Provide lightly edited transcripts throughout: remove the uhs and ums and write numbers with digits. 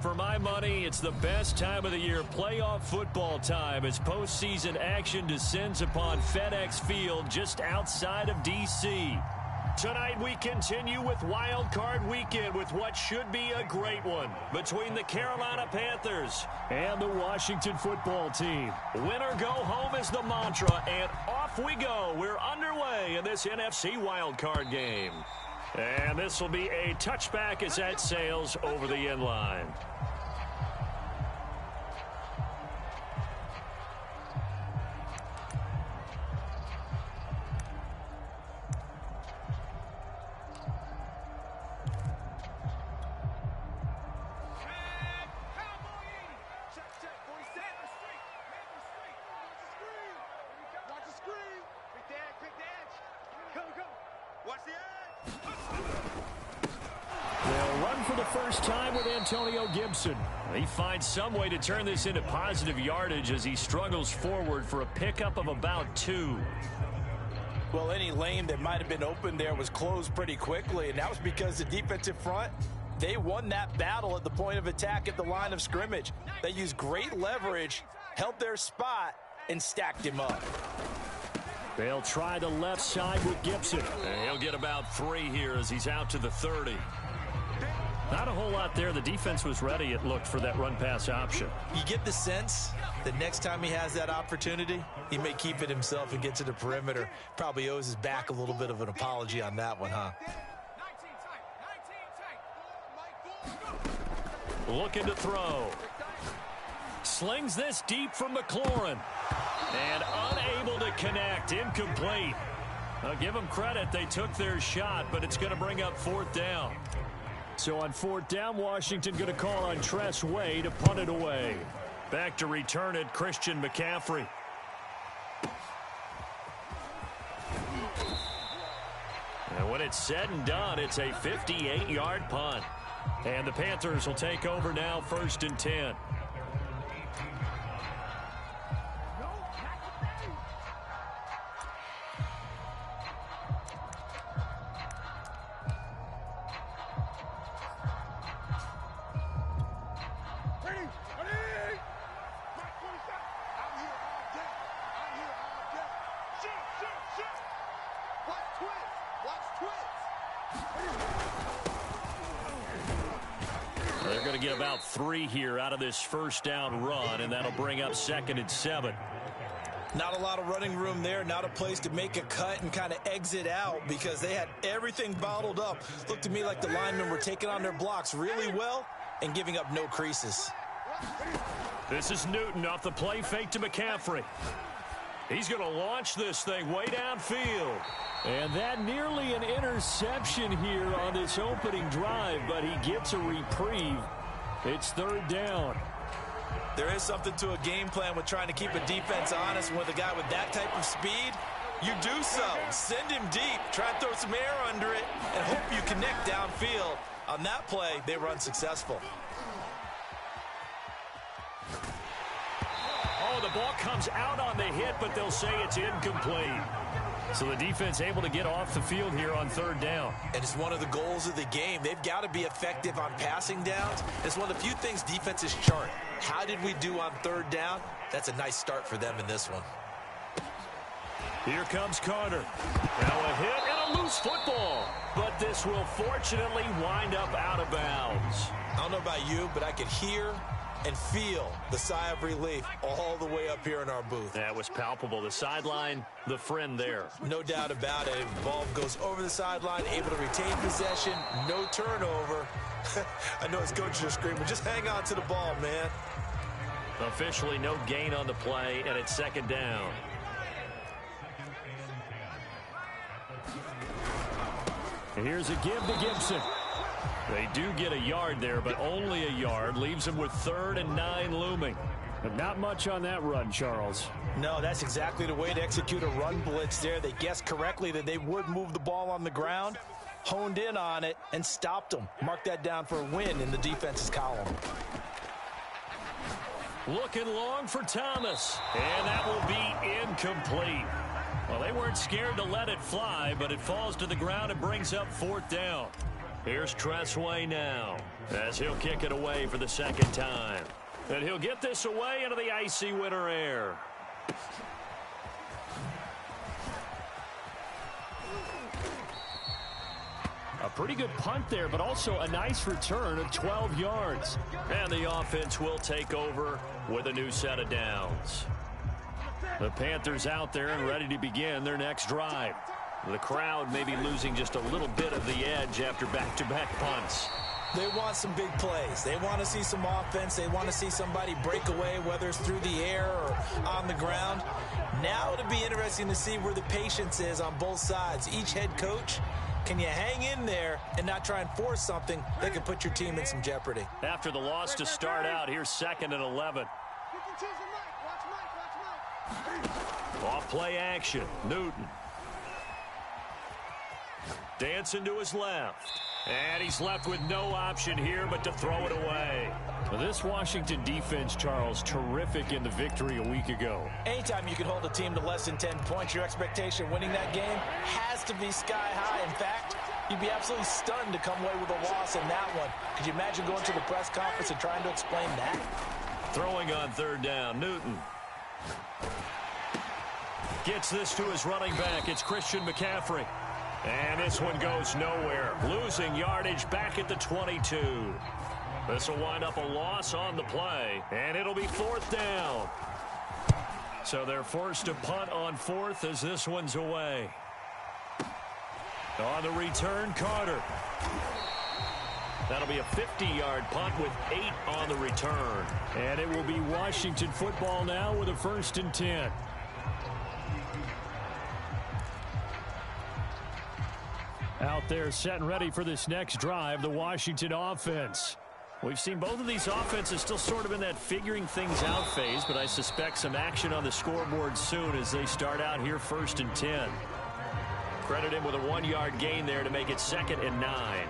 for my money, it's the best time of the year, playoff football time, as postseason action descends upon FedEx Field just outside of D.C. Tonight we continue with Wild Card Weekend with what should be a great one between the Carolina Panthers and the Washington football team. Win or go home is the mantra, and off we go. We're underway in this NFC Wild Card game. And this will be a touchback as that sails over the end line. He finds some way to turn this into positive yardage as he struggles forward for a pickup of about 2. Well, any lane that might have been open there was closed pretty quickly, and that was because the defensive front, they won that battle at the point of attack at the line of scrimmage. They used great leverage, held their spot, and stacked him up. They'll try the left side with Gibson. And he'll get about 3 here as he's out to the 30. Not a whole lot there. The defense was ready, it looked, for that run-pass option. You get the sense that next time he has that opportunity, he may keep it himself and get to the perimeter. Probably owes his back a little bit of an apology on that one, huh? Looking to throw. Slings this deep from McLaurin. And unable to connect. Incomplete. I'll give them credit. They took their shot, but it's going to bring up 4th down. So on 4th down, Washington going to call on Tress Way to punt it away. Back to return it, Christian McCaffrey. And when it's said and done, it's a 58-yard punt. And the Panthers will take over now, 1st and 10. They're going to get about 3 here out of this 1st down run, and that'll bring up 2nd and 7. Not a lot of running room there, not a place to make a cut and kind of exit out because they had everything bottled up. Looked to me like the linemen were taking on their blocks really well and giving up no creases. This is Newton off the play fake to McCaffrey. He's going to launch this thing way downfield. And that nearly an interception here on this opening drive, but he gets a reprieve. It's 3rd down. There is something to a game plan with trying to keep a defense honest. With a guy with that type of speed, you do so. Send him deep, try and throw some air under it, and hope you connect downfield. On that play, they were unsuccessful. Oh, the ball comes out on the hit, but they'll say it's incomplete. So the defense able to get off the field here on 3rd down. And it's one of the goals of the game. They've got to be effective on passing downs. It's one of the few things defenses chart. How did we do on 3rd down? That's a nice start for them in this one. Here comes Carter. Now a hit and a loose football. But this will fortunately wind up out of bounds. I don't know about you, but I could hear and feel the sigh of relief all the way up here in our booth. That was palpable. The sideline, the friend there. No doubt about it. Ball goes over the sideline, able to retain possession, no turnover. I know his coaches are screaming, just hang on to the ball, man. Officially no gain on the play, and it's 2nd down. And here's a give to Gibson. They do get a yard there, but only a yard. Leaves them with 3rd and 9 looming. But not much on that run, Charles. No, that's exactly the way to execute a run blitz there. They guessed correctly that they would move the ball on the ground, honed in on it, and stopped them. Mark that down for a win in the defense's column. Looking long for Thomas, and that will be incomplete. Well, they weren't scared to let it fly, but it falls to the ground and brings up 4th down. Here's Tressway now as he'll kick it away for the second time. And he'll get this away into the icy winter air. A pretty good punt there, but also a nice return of 12 yards. And the offense will take over with a new set of downs. The Panthers out there and ready to begin their next drive. The crowd may be losing just a little bit of the edge after back-to-back punts. They want some big plays. They want to see some offense. They want to see somebody break away, whether it's through the air or on the ground. Now it'll be interesting to see where the patience is on both sides. Each head coach, can you hang in there and not try and force something that could put your team in some jeopardy? After the loss to start out, here's 2nd and 11. Off play action, Newton. Dancing to his left. And he's left with no option here but to throw it away. Well, this Washington defense, Charles, terrific in the victory a week ago. Anytime you can hold a team to less than 10 points, your expectation winning that game has to be sky high. In fact, you'd be absolutely stunned to come away with a loss in that one. Could you imagine going to the press conference and trying to explain that? Throwing on 3rd down, Newton. Gets this to his running back. It's Christian McCaffrey. And this one goes nowhere. Losing yardage back at the 22. This will wind up a loss on the play. And it'll be 4th down. So they're forced to punt on 4th as this one's away. On the return, Carter. That'll be a 50-yard punt with 8 on the return. And it will be Washington football now with a 1st and 10. Out there set and ready for this next drive, the Washington offense. We've seen both of these offenses still sort of in that figuring things out phase, but I suspect some action on the scoreboard soon as they start out here 1st and 10. Credit him with a 1-yard gain there to make it 2nd and 9.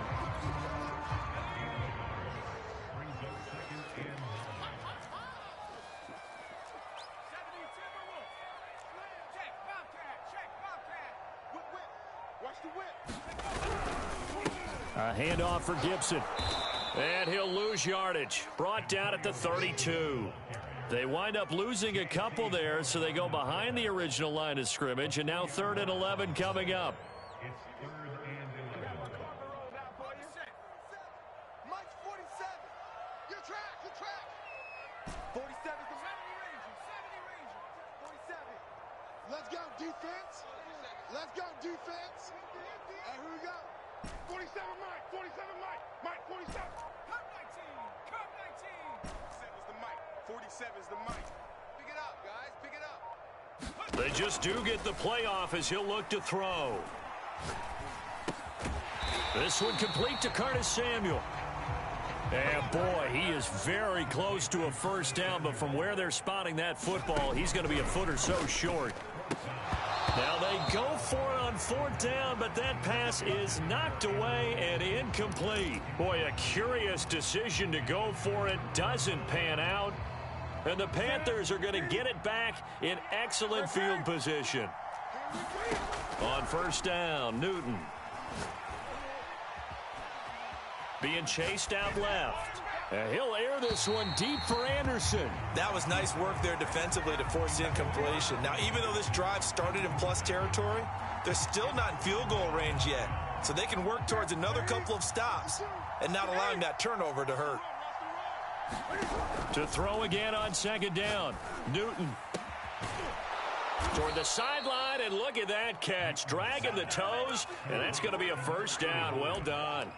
A handoff for Gibson. And he'll lose yardage. Brought down at the 32. They wind up losing a couple there, so they go behind the original line of scrimmage, and now 3rd and 11 coming up. Let's go, defense. Let's go, defense. And here we go. 47 Mike, 47 Mike, Mike 47. Cut 19, cut 19. 47's the Mike, 47's the Mike. Pick it up, guys, pick it up. They just do get the playoff as he'll look to throw. This one complete to Curtis Samuel. And boy, he is very close to a 1st down, but from where they're spotting that football, he's going to be a foot or so short. Now they go for it on 4th down, but that pass is knocked away and incomplete. Boy, a curious decision to go for it. Doesn't pan out. And the Panthers are going to get it back in excellent field position. On 1st down, Newton. Being chased out left. And he'll air this one deep for Anderson. That was nice work there defensively to force the incompletion. Now, even though this drive started in plus territory, they're still not in field goal range yet. So they can work towards another couple of stops and not allowing that turnover to hurt. To throw again on 2nd down. Newton. Toward the sideline, and look at that catch. Dragging the toes, and that's going to be a 1st down. Well done.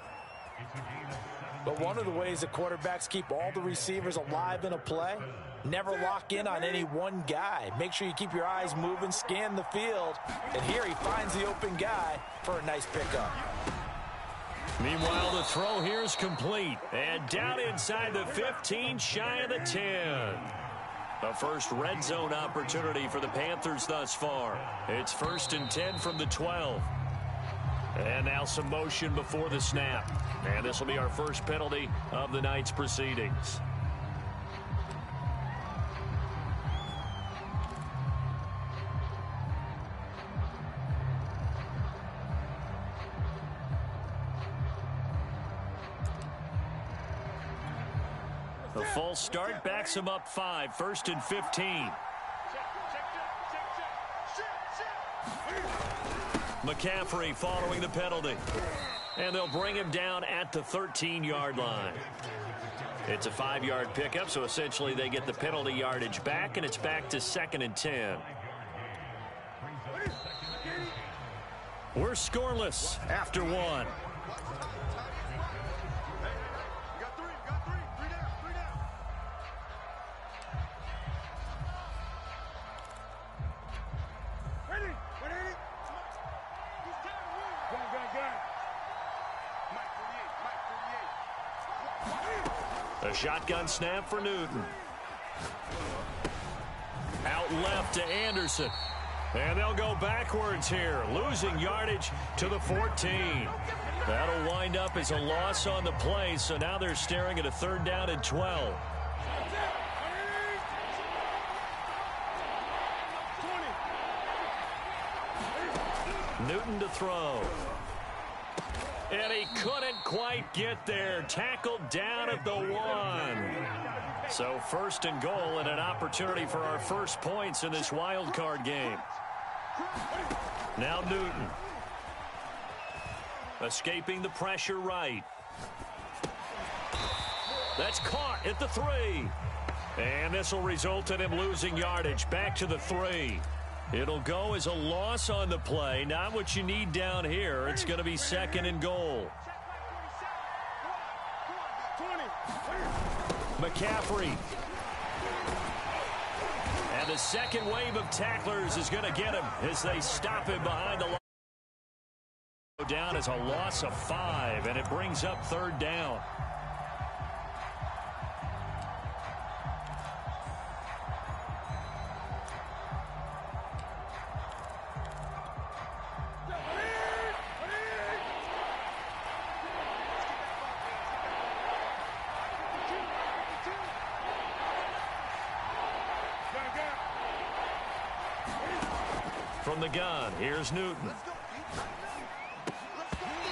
But one of the ways that quarterbacks keep all the receivers alive in a play, never lock in on any one guy. Make sure you keep your eyes moving, scan the field. And here he finds the open guy for a nice pickup. Meanwhile, the throw here is complete. And down inside the 15, shy of the 10. A first red zone opportunity for the Panthers thus far. It's 1st and 10 from the 12. And now some motion before the snap. And this will be our first penalty of the night's proceedings. The false start backs him up 5, 1st and 15. McCaffrey following the penalty. And they'll bring him down at the 13-yard line. It's a 5-yard pickup, so essentially they get the penalty yardage back, and it's back to 2nd and 10. We're scoreless after 1. A shotgun snap for Newton. Out left to Anderson. And they'll go backwards here, losing yardage to the 14. That'll wind up as a loss on the play, so now they're staring at a 3rd down and 12. Newton to throw. And he couldn't quite get there. Tackled down at the 1. So 1st and goal and an opportunity for our first points in this wild card game. Now Newton. Escaping the pressure right. That's caught at the 3. And this will result in him losing yardage back to the 3. It'll go as a loss on the play. Not what you need down here. It's going to be 2nd and goal. McCaffrey. And the second wave of tacklers is going to get him as they stop him behind the line. Down as a loss of 5, and it brings up 3rd down. From the gun, here's Newton.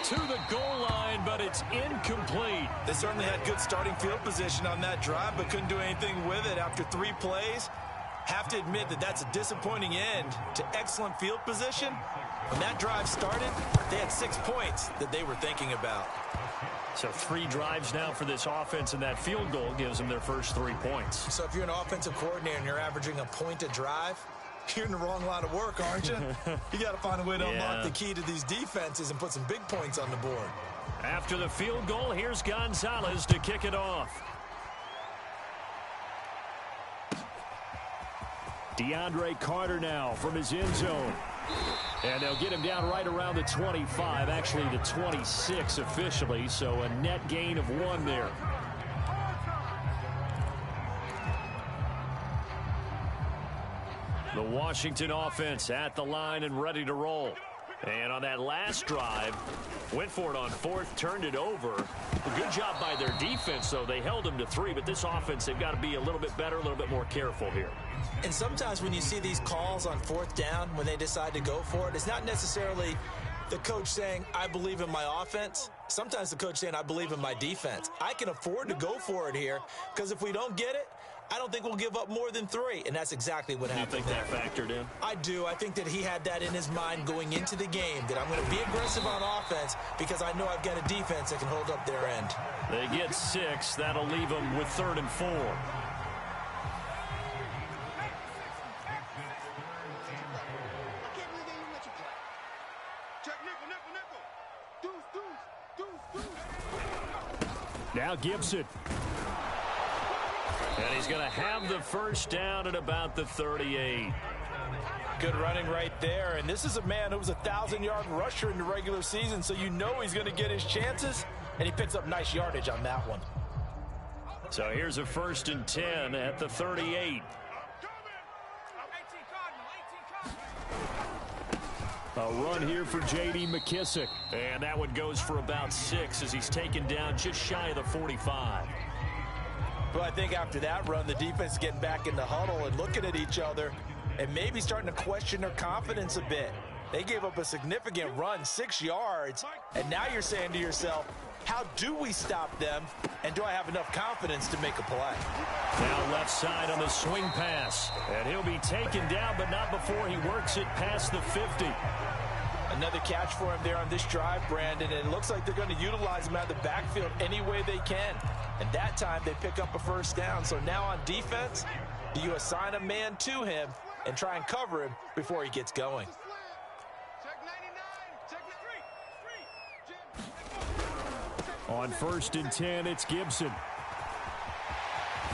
To the goal line, but it's incomplete. They certainly had good starting field position on that drive, but couldn't do anything with it after 3 plays. Have to admit that that's a disappointing end to excellent field position. When that drive started, they had 6 points that they were thinking about. So 3 drives now for this offense, and that field goal gives them their first 3 points. So if you're an offensive coordinator and you're averaging a point a drive, you're in the wrong line of work, aren't you? You got to find a way to unlock the key to these defenses and put some big points on the board. After the field goal, here's Gonzalez to kick it off. DeAndre Carter now from his end zone. And they'll get him down right around the 25, actually the 26 officially, so a net gain of 1 there. The Washington offense at the line and ready to roll. And on that last drive, went for it on 4th, turned it over. A good job by their defense, though. They held them to 3, but this offense, they've got to be a little bit better, a little bit more careful here. And sometimes when you see these calls on 4th down, when they decide to go for it, it's not necessarily the coach saying, I believe in my offense. Sometimes the coach saying, I believe in my defense. I can afford to go for it here, because if we don't get it, I don't think we'll give up more than 3, and that's exactly what happened. You think that factored in? I do. I think that he had that in his mind going into the game, that I'm going to be aggressive on offense because I know I've got a defense that can hold up their end. They get 6. That'll leave them with 3rd and 4. Now Gibson. And he's going to have the first down at about the 38. Good running right there. And this is a man who was a 1,000-yard rusher in the regular season, so you know he's going to get his chances, and he picks up nice yardage on that one. So here's a 1st and 10 at the 38. A run here for J.D. McKissick. And that one goes for about 6 as he's taken down just shy of the 45. Well, I think after that run, the defense is getting back in the huddle and looking at each other and maybe starting to question their confidence a bit. They gave up a significant run, 6 yards, and now you're saying to yourself, How do we stop them? And do I have enough confidence to make a play? Now left side on the swing pass. And he'll be taken down, but not before he works it past the 50. Another catch for him there on this drive, Brandon. And it looks like they're going to utilize him out of the backfield any way they can. And that time they pick up a first down. So now on defense, do you assign a man to him and try and cover him before he gets going? On 1st and 10, it's Gibson.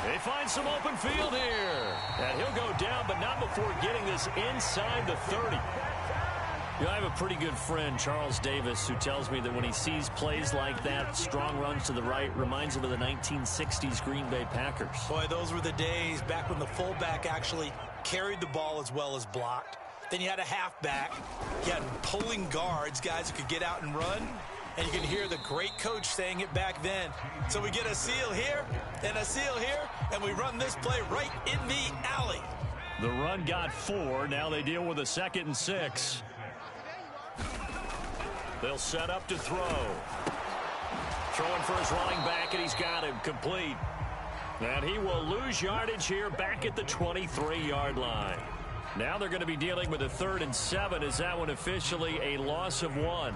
They find some open field here. And he'll go down, but not before getting this inside the 30. You know, I have a pretty good friend, Charles Davis, who tells me that when he sees plays like that, strong runs to the right, reminds him of the 1960s Green Bay Packers. Boy, those were the days back when the fullback actually carried the ball as well as blocked. Then you had a halfback. You had pulling guards, guys who could get out and run. And you can hear the great coach saying it back then. So we get a seal here and a seal here, and we run this play right in the alley. The run got 4. Now they deal with a 2nd and 6. They'll set up to throw. Throwing for his running back, and he's got him complete. And he will lose yardage here back at the 23-yard line. Now they're going to be dealing with a 3rd and 7. Is that one officially a loss of 1?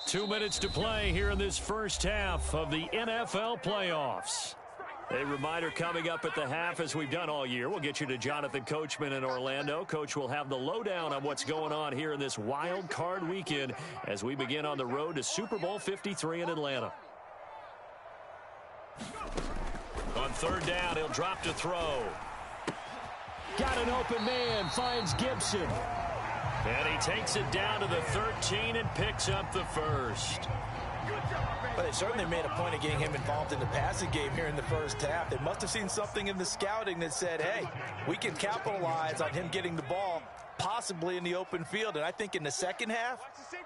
Two minutes to play here in this first half of the NFL playoffs. A reminder coming up at the half, as we've done all year. We'll get you to Jonathan Coachman in Orlando. Coach will have the lowdown on what's going on here in this wild card weekend as we begin on the road to Super Bowl 53 in Atlanta. On 3rd down, he'll drop to throw. Got an open man, finds Gibson. And he takes it down to the 13 and picks up the 1st. But they certainly made a point of getting him involved in the passing game here in the first half. They must have seen something in the scouting that said, hey, we can capitalize on him getting the ball, possibly in the open field. And I think in the second half,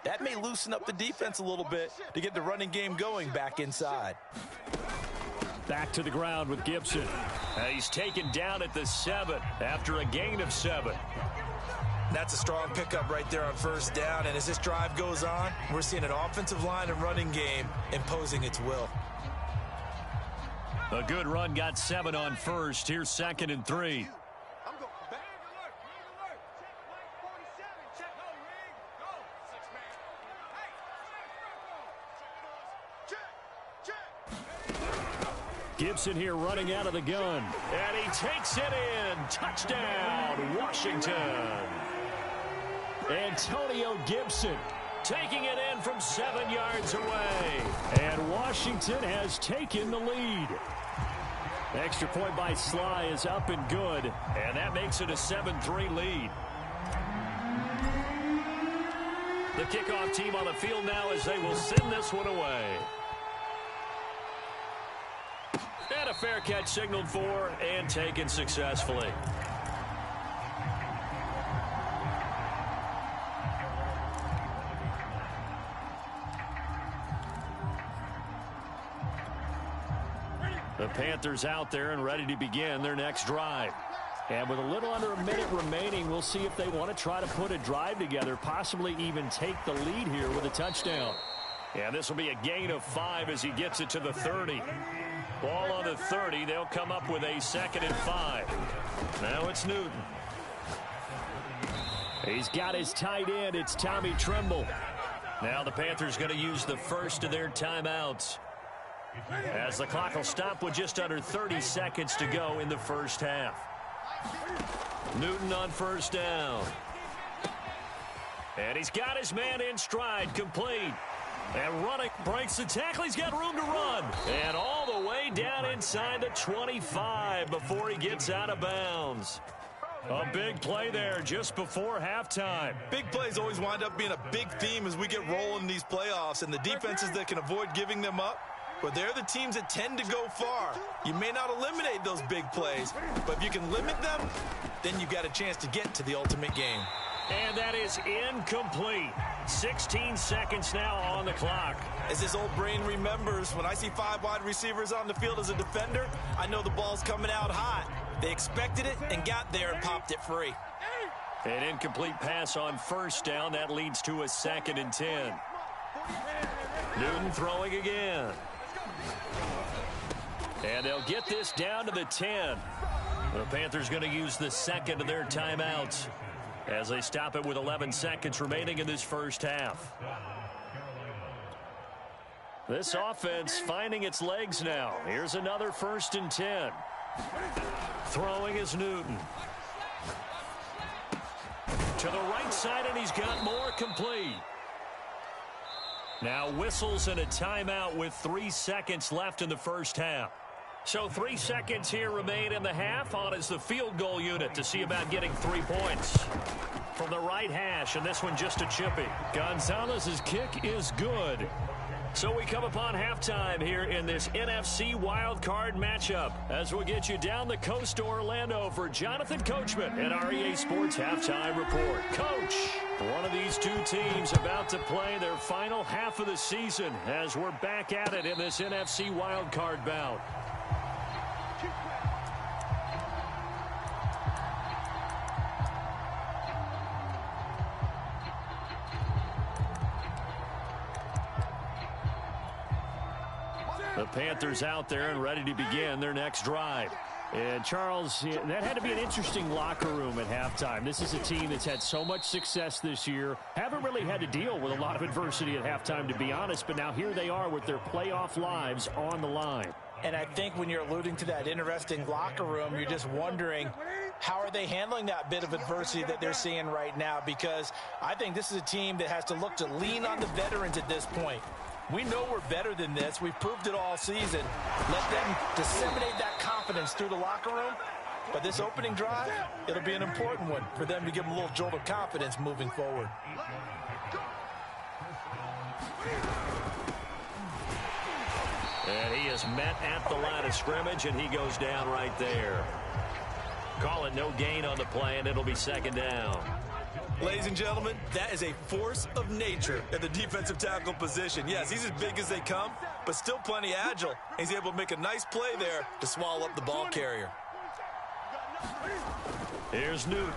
that may loosen up the defense a little bit to get the running game going back inside. Back to the ground with Gibson. He's taken down at the 7 after a gain of 7. That's a strong pickup right there on 1st down. And as this drive goes on, we're seeing an offensive line and running game imposing its will. A good run, got 7 on 1st. Here's 2nd and 3. Gibson here running out of the gun. And he takes it in. Touchdown, Washington. Antonio Gibson taking it in from 7 yards away. And Washington has taken the lead. Extra point by Sly is up and good. And that makes it a 7-3 lead. The kickoff team on the field now as they will send this one away. And a fair catch signaled for and taken successfully. The Panthers out there and ready to begin their next drive. And with a little under a minute remaining, we'll see if they want to try to put a drive together, possibly even take the lead here with a touchdown. And this will be a gain of 5 as he gets it to the 30. Ball on the 30. They'll come up with a 2nd and 5. Now it's Newton. He's got his tight end. It's Tommy Tremble. Now the Panthers going to use the first of their timeouts, as the clock will stop with just under 30 seconds to go in the first half. Newton on 1st down. And he's got his man in stride, complete. And running, breaks the tackle. He's got room to run. And all the way down inside the 25 before he gets out of bounds. A big play there just before halftime. Big plays always wind up being a big theme as we get rolling in these playoffs. And the defenses that can avoid giving them up, but they're the teams that tend to go far. You may not eliminate those big plays, but if you can limit them, then you've got a chance to get to the ultimate game. And that is incomplete. 16 seconds now on the clock. As his old brain remembers, when I see 5 wide receivers on the field as a defender, I know the ball's coming out hot. They expected it and got there and popped it free. An incomplete pass on first down. That leads to a 2nd and 10. Newton throwing again. And they'll get this down to the 10. The Panthers going to use the 2nd of their timeouts as they stop it with 11 seconds remaining in this first half. This offense finding its legs now. Here's another 1st and 10. Throwing is Newton. To the right side, and he's got more, complete. Now whistles and a timeout with 3 seconds left in the first half. So 3 seconds here remain in the half. On is the field goal unit to see about getting 3 points. From the right hash, and this one just a chippy. Gonzalez's kick is good. So we come upon halftime here in this NFC wildcard matchup as we'll get you down the coast to Orlando for Jonathan Coachman and our EA Sports Halftime Report. Coach, one of these two teams about to play their final half of the season as we're back at it in this NFC wildcard bout. The Panthers out there and ready to begin their next drive. And Charles, that had to be an interesting locker room at halftime. This is a team that's had so much success this year. Haven't really had to deal with a lot of adversity at halftime, to be honest. But now here they are with their playoff lives on the line. And I think when you're alluding to that interesting locker room, you're just wondering, how are they handling that bit of adversity that they're seeing right now? Because I think this is a team that has to look to lean on the veterans at this point. We know we're better than this. We've proved it all season. Let them disseminate that confidence through the locker room. But this opening drive, it'll be an important one for them to give them a little jolt of confidence moving forward. And he is met at the line of scrimmage, and he goes down right there. Call it no gain on the play, and it'll be 2nd down. Ladies and gentlemen, that is a force of nature at the defensive tackle position. Yes, he's as big as they come, but still plenty agile. He's able to make a nice play there to swallow up the ball carrier. Here's Newton.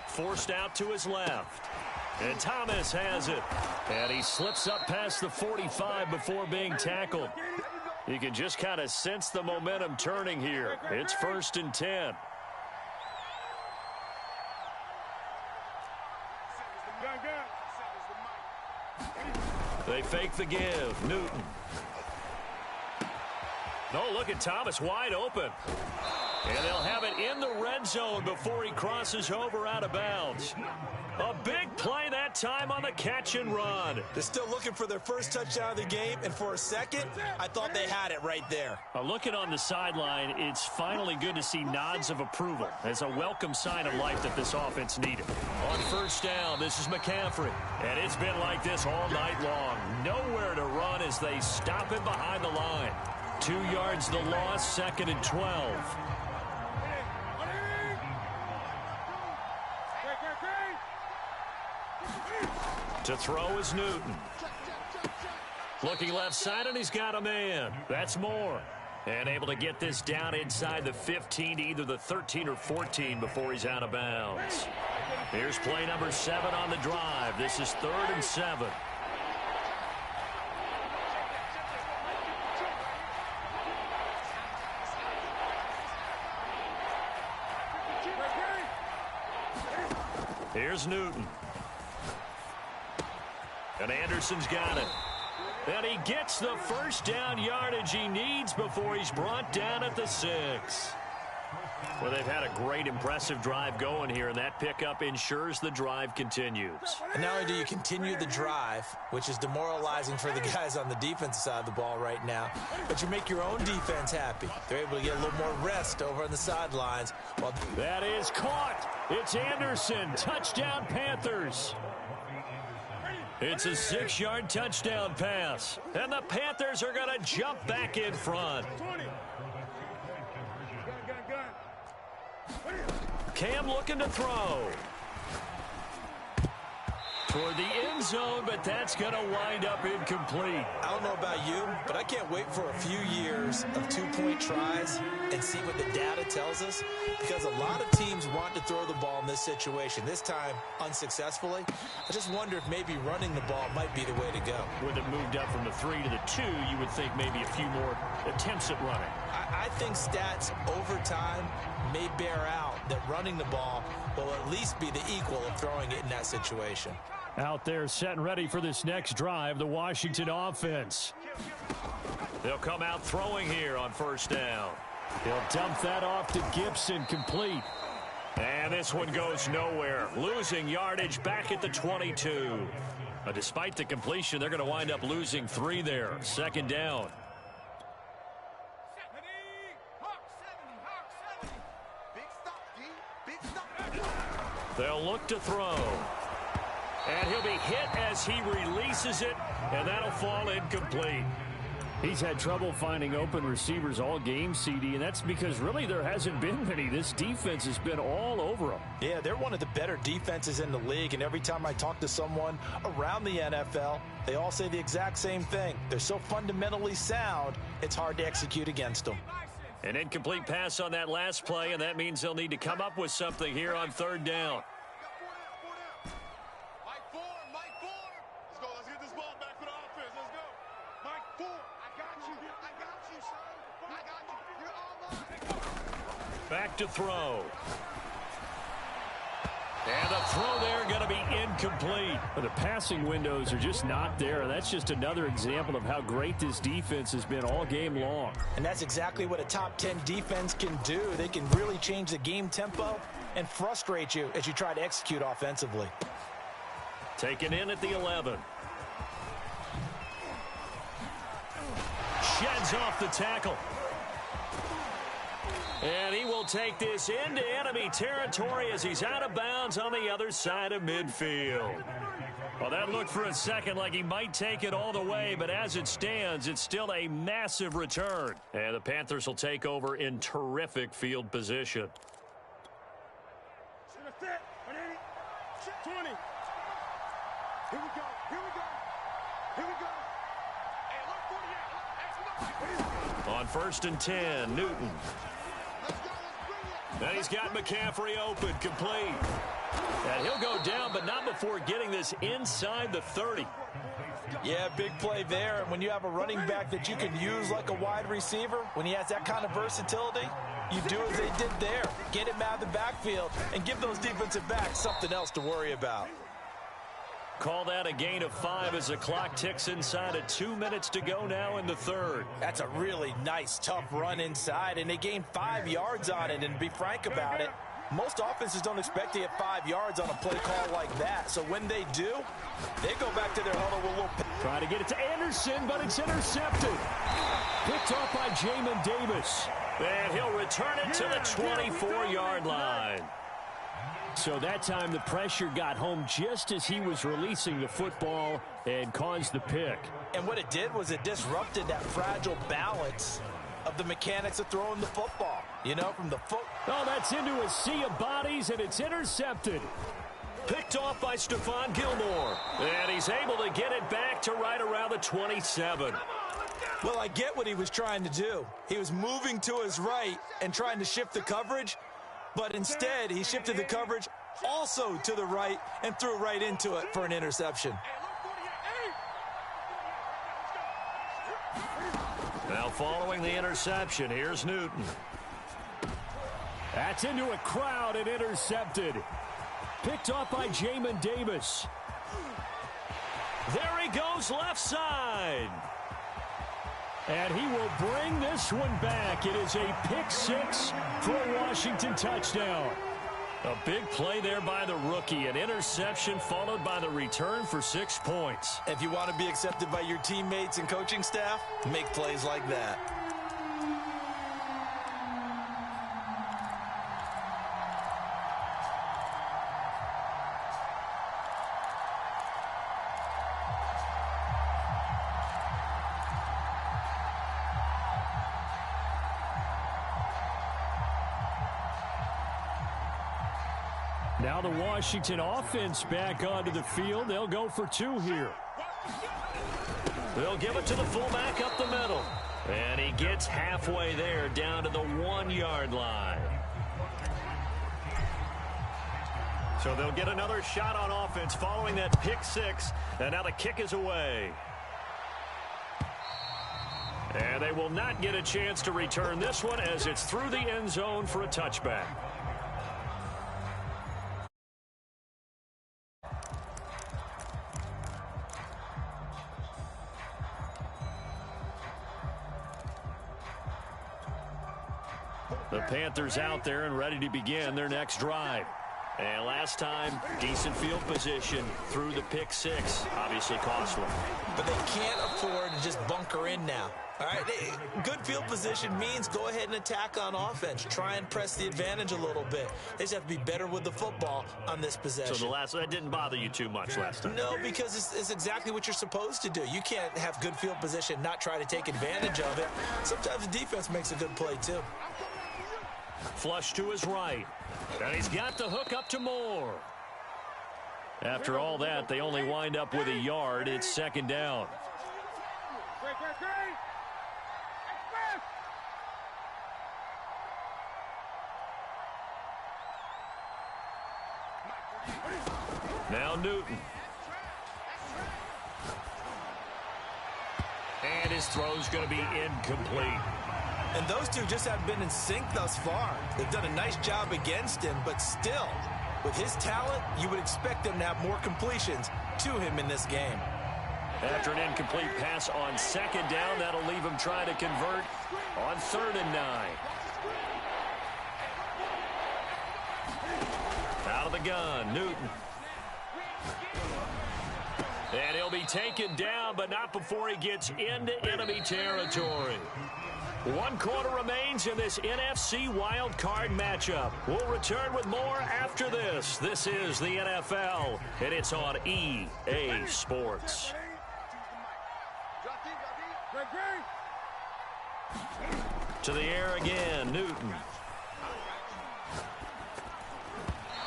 Forced out to his left. And Thomas has it. And he slips up past the 45 before being tackled. You can just kind of sense the momentum turning here. It's 1st and 10. They fake the give. Newton. No, look at Thomas wide open. And they'll have it in the red zone before he crosses over out of bounds. A big play that time on the catch and run. They're still looking for their first touchdown of the game, and for a second, I thought they had it right there. Looking on the sideline, it's finally good to see nods of approval as a welcome sign of life that this offense needed. On 1st down, this is McCaffrey. And it's been like this all night long. Nowhere to run as they stop him behind the line. 2 yards the loss, 2nd and 12. To throw is Newton. Looking left side, and he's got a man. That's Moore. And able to get this down inside the 15 to either the 13 or 14 before he's out of bounds. Here's play number 7 on the drive. This is 3rd and 7. Here's Newton. And Anderson's got it. And he gets the first down yardage he needs before he's brought down at the 6. Well, they've had a great, impressive drive going here, and that pickup ensures the drive continues. And not only do you continue the drive, which is demoralizing for the guys on the defensive side of the ball right now, but you make your own defense happy. They're able to get a little more rest over on the sidelines. Well, that is caught. It's Anderson. Touchdown, Panthers. It's a 6-yard touchdown pass. And the Panthers are going to jump back in front. Cam looking to throw. Toward the end zone, but that's going to wind up incomplete. I don't know about you, but I can't wait for a few years of two-point tries and see what the data tells us, because a lot of teams want to throw the ball in this situation, this time unsuccessfully. I just wonder if maybe running the ball might be the way to go. With it moved up from the 3 to the 2, you would think maybe a few more attempts at running. I think stats over time may bear out that running the ball will at least be the equal of throwing it in that situation. Out there set and ready for this next drive, the Washington offense. They'll come out throwing here on first down. He'll dump that off to Gibson, complete. And this one goes nowhere. Losing yardage back at the 22. Despite the completion, they're going to wind up losing 3 there. Second down. They'll look to throw. And he'll be hit as he releases it, and that'll fall incomplete. He's had trouble finding open receivers all game, CD, and that's because really there hasn't been many. This defense has been all over them. Yeah, they're one of the better defenses in the league, and every time I talk to someone around the NFL, they all say the exact same thing. They're so fundamentally sound, it's hard to execute against them. An incomplete pass on that last play, and that means they'll need to come up with something here on third down. Back to throw. And the throw there going to be incomplete. The passing windows are just not there. That's just another example of how great this defense has been all game long. And that's exactly what a top 10 defense can do. They can really change the game tempo and frustrate you as you try to execute offensively. Taken in at the 11. Sheds off the tackle. And he will take this into enemy territory as he's out of bounds on the other side of midfield. Well, that looked for a second like he might take it all the way, but as it stands, it's still a massive return. And the Panthers will take over in terrific field position. 20. Here we go. Here we go. Here we go. Hey, look, 48. On first and 10, Newton. And he's got McCaffrey open, complete. And he'll go down, but not before getting this inside the 30. Yeah, big play there. And when you have a running back that you can use like a wide receiver, when he has that kind of versatility, you do as they did there. Get him out of the backfield and give those defensive backs something else to worry about. Call that a gain of 5 as the clock ticks inside of 2 minutes to go now in the third. That's a really nice, tough run inside, and they gained 5 yards on it. And to be frank about it, most offenses don't expect to get 5 yards on a play call like that. So when they do, they go back to their huddle with a little... Try to get it to Anderson, but it's intercepted. Picked off by Jamin Davis. And he'll return it to the 24-yard line. So that time the pressure got home just as he was releasing the football and caused the pick. And what it did was it disrupted that fragile balance of the mechanics of throwing the football. You know, from the foot. Oh, that's into a sea of bodies, and it's intercepted. Picked off by Stephon Gilmore. And he's able to get it back to right around the 27. Well, I get what he was trying to do. He was moving to his right and trying to shift the coverage. But instead, he shifted the coverage also to the right and threw right into it for an interception. Now following the interception, here's Newton. That's into a crowd and intercepted. Picked off by Jamin Davis. There he goes left side. And he will bring this one back. It is a pick 6 for a Washington touchdown. A big play there by the rookie. An interception followed by the return for 6 points. If you want to be accepted by your teammates and coaching staff, make plays like that. Now the Washington offense back onto the field. They'll go for 2 here. They'll give it to the fullback up the middle. And he gets halfway there down to the 1-yard line. So they'll get another shot on offense following that pick 6. And now the kick is away. And they will not get a chance to return this one as it's through the end zone for a touchback. The Panthers out there and ready to begin their next drive. And last time, decent field position through the pick 6. Obviously costly. But they can't afford to just bunker in now. All right, good field position means go ahead and attack on offense. Try and press the advantage a little bit. They just have to be better with the football on this possession. So that didn't bother you too much last time? No, because it's exactly what you're supposed to do. You can't have good field position, not try to take advantage of it. Sometimes the defense makes a good play, too. Flush to his right. And he's got the hook up to Moore. After all that, they only wind up with a yard. It's second down. Now Newton. And his throw's going to be incomplete. And those two just haven't been in sync thus far. They've done a nice job against him, but still, with his talent, you would expect them to have more completions to him in this game. After an incomplete pass on second down, that'll leave him trying to convert on 3rd and 9. Out of the gun, Newton. And he'll be taken down, but not before he gets into enemy territory. 1 quarter remains in this NFC Wild Card matchup. We'll return with more after this. This is the NFL, and it's on EA Sports. To the air again, Newton.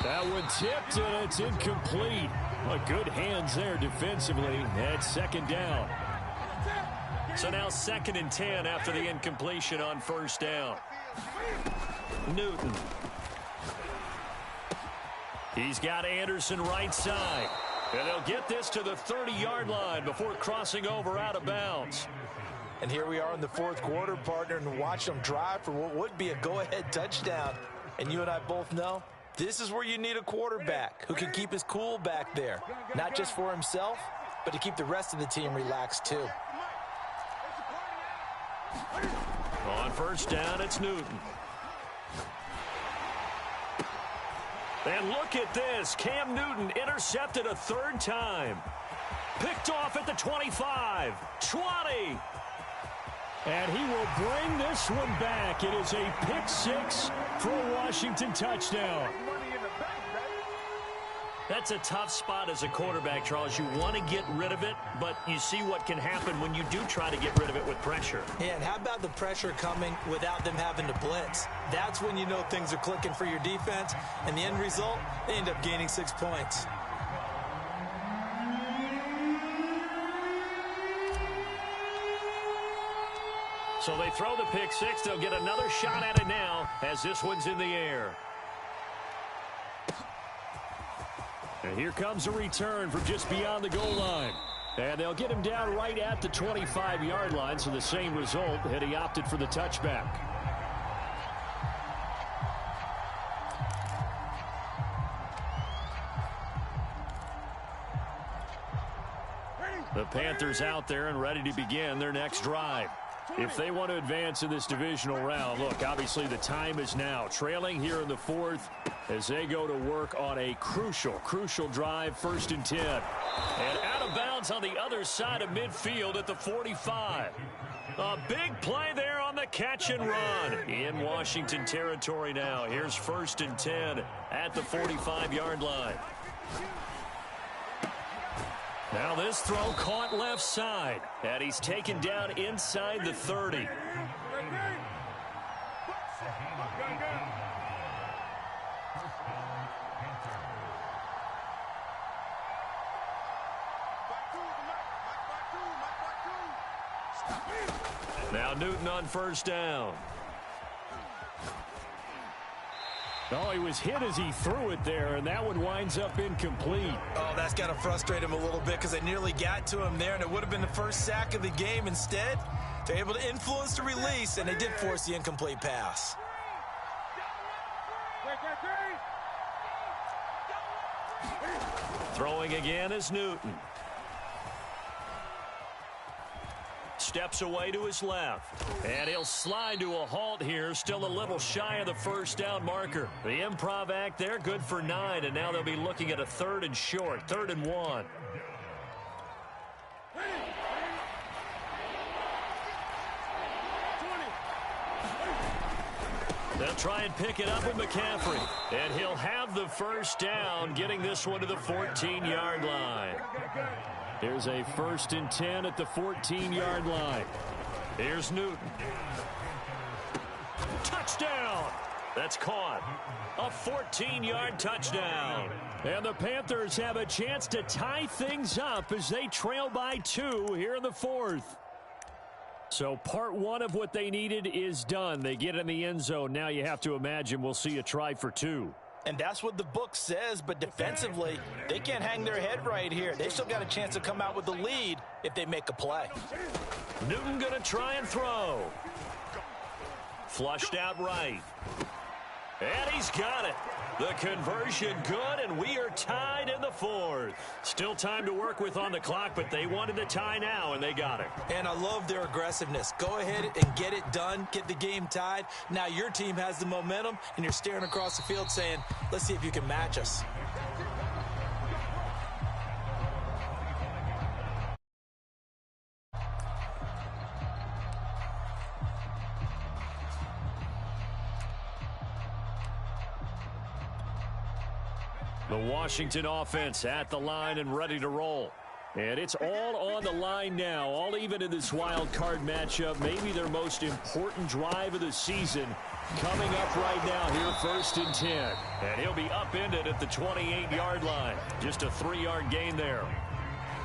That one tipped, and it's incomplete. Good hands there defensively. That's second down. So now 2nd and 10 after the incompletion on 1st down. Newton. He's got Anderson right side. And they'll get this to the 30-yard line before crossing over out of bounds. And here we are in the 4th quarter, partner, and watch them drive for what would be a go-ahead touchdown. And you and I both know this is where you need a quarterback who can keep his cool back there. Not just for himself, but to keep the rest of the team relaxed too. On 1st down, it's Newton. And look at this. Cam Newton intercepted a 3rd time. Picked off at the 25, 20. And he will bring this one back. It is a pick 6 for a Washington touchdown. That's a tough spot as a quarterback, Charles. You want to get rid of it, but you see what can happen when you do try to get rid of it with pressure. Yeah, and how about the pressure coming without them having to blitz? That's when you know things are clicking for your defense, and the end result, they end up gaining 6 points. So they throw the pick 6. They'll get another shot at it now as this one's in the air. And here comes a return from just beyond the goal line. And they'll get him down right at the 25-yard line, so the same result, and he opted for the touchback. The Panthers out there and ready to begin their next drive. If they want to advance in this divisional round, look, obviously the time is now. Trailing here in the 4th as they go to work on a crucial drive, 1st and 10. And out of bounds on the other side of midfield at the 45. A big play there on the catch and run. In Washington territory now. Here's 1st and 10 at the 45-yard line. Now this throw caught left side, and he's taken down inside the 30. Now Newton on first down. Oh, he was hit as he threw it there, and that one winds up incomplete. Oh, that's got to frustrate him a little bit because they nearly got to him there, and it would have been the first sack of the game. Instead, they're able to influence the release, and they did force the incomplete pass. Throwing again is Newton. Steps away to his left. And he'll slide to a halt here. Still a little shy of the first down marker. The improv act there, good for 9. And now they'll be looking at a 3rd and short. 3rd and 1. They'll try and pick it up with McCaffrey. And he'll have the first down, getting this one to the 14-yard line. Here's a 1st and 10 at the 14-yard line. Here's Newton. Touchdown! That's caught. A 14-yard touchdown. And the Panthers have a chance to tie things up as they trail by 2 here in the 4th. So part 1 of what they needed is done. They get in the end zone. Now you have to imagine we'll see a try for 2. And that's what the book says, but defensively, they can't hang their head right here. They still got a chance to come out with the lead if they make a play. Newton going to try and throw. Flushed out right. And he's got it. The conversion good, and we are tied in the 4th. Still time to work with on the clock, but they wanted the tie now, and they got it. And I love their aggressiveness. Go ahead and get it done. Get the game tied. Now your team has the momentum, and you're staring across the field saying, let's see if you can match us. The Washington offense at the line and ready to roll. And it's all on the line now, all even in this wild card matchup. Maybe their most important drive of the season coming up right now here, 1st and 10. And he'll be upended at the 28-yard line. Just a 3-yard gain there.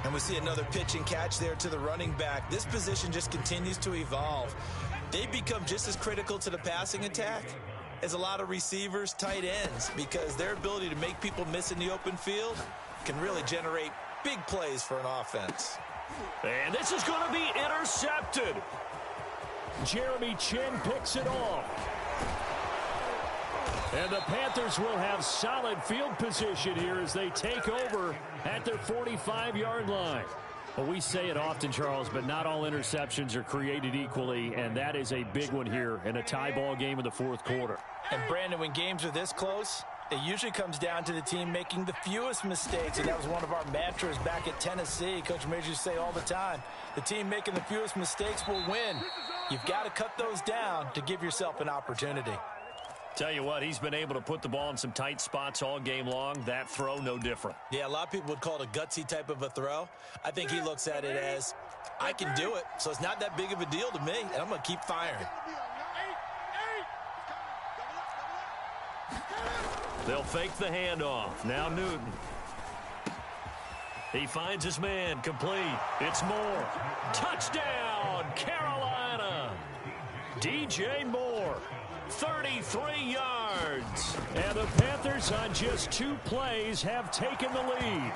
And we see another pitch and catch there to the running back. This position just continues to evolve. They become just as critical to the passing attack as a lot of receivers, tight ends, because their ability to make people miss in the open field can really generate big plays for an offense. And this is going to be intercepted. Jeremy Chin picks it off. And the Panthers will have solid field position here as they take over at their 45-yard line. Well, we say it often, Charles, but not all interceptions are created equally, and that is a big one here in a tie ball game in the 4th quarter. And, Brandon, when games are this close, it usually comes down to the team making the fewest mistakes, and that was one of our mantras back at Tennessee. Coach Major used to say all the time, the team making the fewest mistakes will win. You've got to cut those down to give yourself an opportunity. Tell you what, he's been able to put the ball in some tight spots all game long. That throw, no different. Yeah, a lot of people would call it a gutsy type of a throw. I think he looks at it as, I can do it, so it's not that big of a deal to me, and I'm going to keep firing. They'll fake the handoff. Now Newton. He finds his man, complete. It's Moore. Touchdown, Carolina. DJ Moore. 33 yards. And the Panthers on just 2 plays have taken the lead.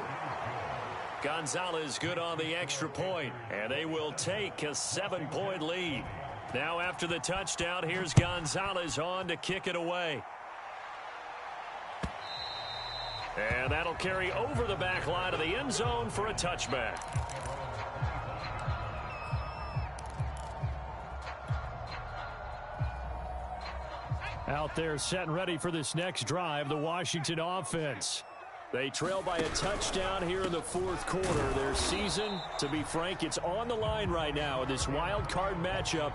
Gonzalez good on the extra point, and they will take a 7-point lead. Now after the touchdown, here's Gonzalez on to kick it away. And that'll carry over the back line of the end zone for a touchback. Out there set and ready for this next drive, the Washington offense. They trail by a touchdown here in the 4th quarter. Their season, to be frank, it's on the line right now in this wild card matchup.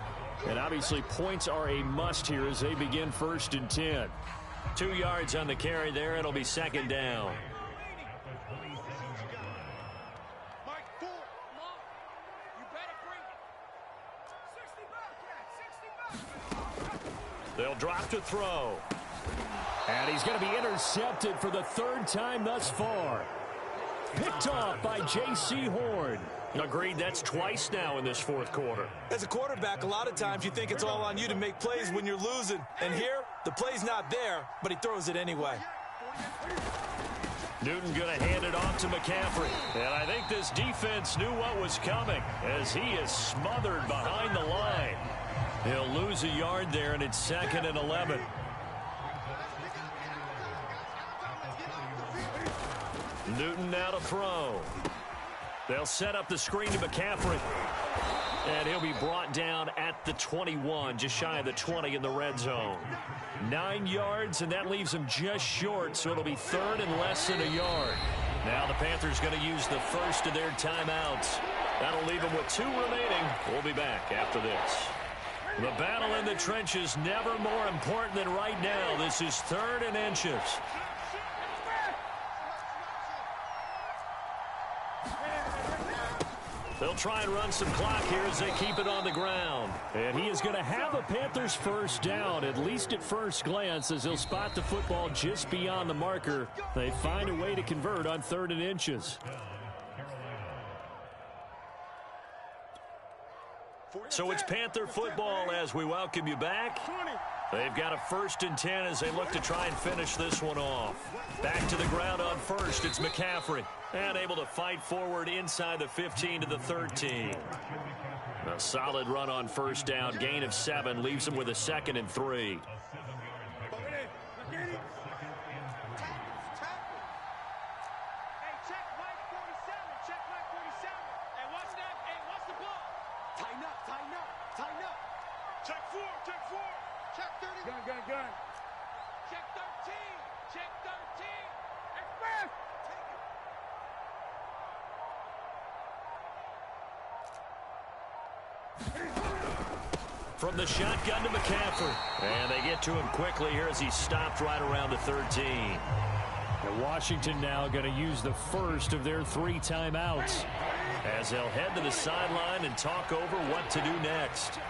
And obviously points are a must here as they begin 1st and 10. 2 yards on the carry there. It'll be 2nd down. They'll drop to throw. And he's going to be intercepted for the 3rd time thus far. Picked off by J.C. Horn. Agreed, that's twice now in this fourth quarter. As a quarterback, a lot of times you think it's all on you to make plays when you're losing. And here, the play's not there, but he throws it anyway. Newton going to hand it off to McCaffrey. And I think this defense knew what was coming as he is smothered behind the line. He'll lose a yard there, and it's 2nd and 11. Newton now to throw. They'll set up the screen to McCaffrey. And he'll be brought down at the 21, just shy of the 20 in the red zone. 9 yards, and that leaves him just short, so it'll be 3rd and less than a yard. Now the Panthers going to use the first of their timeouts. That'll leave them with 2 remaining. We'll be back after this. The battle in the trenches never more important than right now. This is 3rd and inches. They'll try and run some clock here as they keep it on the ground. And he is going to have a Panthers first down, at least at first glance, as he'll spot the football just beyond the marker. They find a way to convert on 3rd and inches. So it's Panther football as we welcome you back. They've got a 1st and 10 as they look to try and finish this one off. Back to the ground on first. It's McCaffrey. And able to fight forward inside the 15 to the 13. A solid run on first down. Gain of 7 leaves him with a 2nd and 3. From the shotgun to McCaffrey. And they get to him quickly here as he stopped right around the 13. And Washington now going to use the first of their 3 timeouts as they'll head to the sideline and talk over what to do next.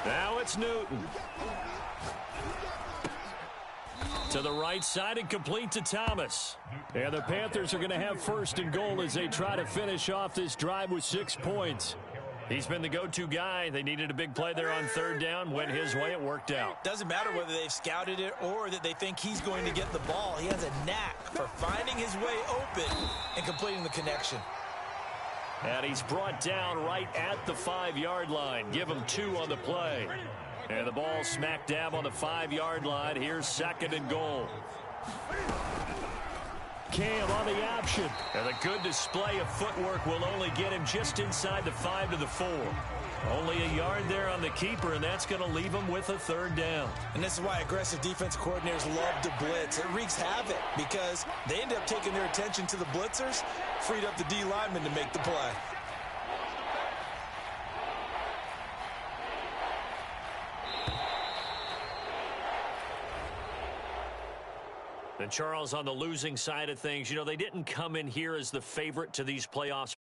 Now it's Newton. To the right side and complete to Thomas. And the Panthers are going to have 1st and goal as they try to finish off this drive with 6 points. He's been the go-to guy. They needed a big play there on 3rd down. Went his way. It worked out. Doesn't matter whether they've scouted it or that they think he's going to get the ball. He has a knack for finding his way open and completing the connection. And he's brought down right at the 5-yard line. Give him 2 on the play. And the ball smack dab on the 5-yard line. Here's 2nd and goal. Cam on the option. And a good display of footwork will only get him just inside the 5 to the 4. Only a yard there on the keeper, and that's going to leave him with a 3rd down. And this is why aggressive defense coordinators love to blitz. It wreaks havoc because they end up taking their attention to the blitzers, freed up the D lineman to make the play. And Charles, on the losing side of things, you know, they didn't come in here as the favorite to these playoffs.